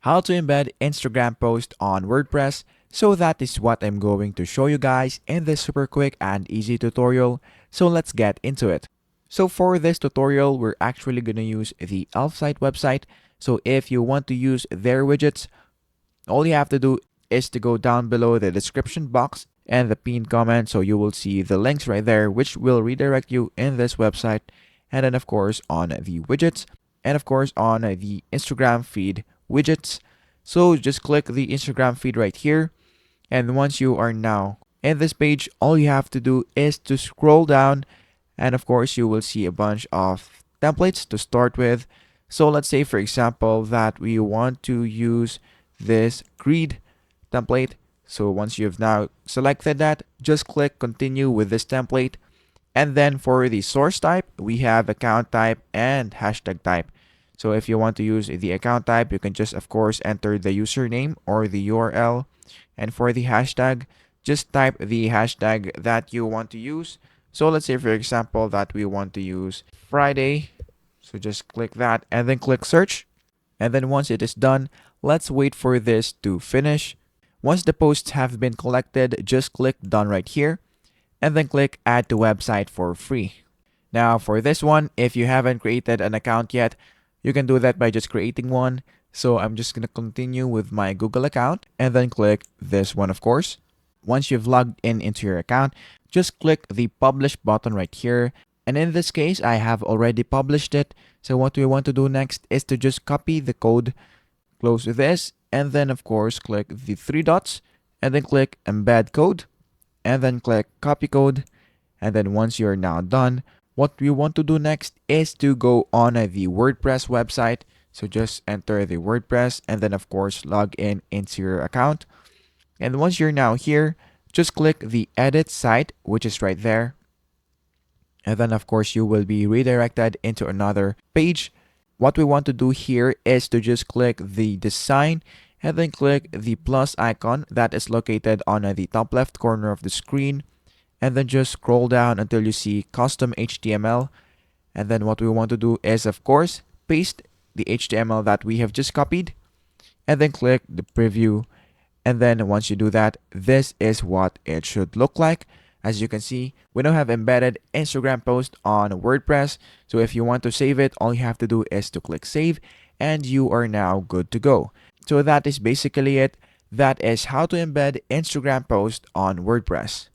How to embed Instagram post on WordPress. So that is what I'm going to show you guys in this super quick and easy tutorial. So let's get into it. So for this tutorial, we're actually going to use the Elfsight website. So if you want to use their widgets, all you have to do is to go down below the description box and the pinned comment. So you will see the links right there, which will redirect you in this website. And then of course on the widgets and of course on the Instagram feed widgets. So just click the Instagram feed right here. And once you are now in this page, all you have to do is to scroll down. And of course, you will see a bunch of templates to start with. So let's say, for example, that we want to use this grid template. So once you've now selected that, just click continue with this template. And then for the source type, we have account type and hashtag type. So if you want to use the account type, you can just, of course, enter the username or the URL. And for the hashtag, just type the hashtag that you want to use. So let's say, for example, that we want to use Friday. So just click that and then click search. And then once it is done, let's wait for this to finish. Once the posts have been collected, just click done right here and then click add to website for free. Now for this one, if you haven't created an account yet, you can do that by just creating one. So I'm just going to continue with my Google account and then click this one, of course. Once you've logged in into your account, just click the publish button right here. And in this case, I have already published it. So what we want to do next is to just copy the code, close this, and then of course click the three dots and then click embed code and then click copy code. And then once you're now done, what we want to do next is to go on the WordPress website. So just enter the WordPress and then of course log in into your account. And once you're now here, just click the edit site, which is right there. And then of course you will be redirected into another page. What we want to do here is to just click the design and then click the plus icon that is located on the top left corner of the screen. And then just scroll down until you see custom HTML. And then what we want to do is, of course, paste the HTML that we have just copied and then click the preview. And then once you do that, this is what it should look like. As you can see, we now have embedded Instagram post on WordPress. So if you want to save it, all you have to do is to click save and you are now good to go. So that is basically it. That is how to embed Instagram post on WordPress.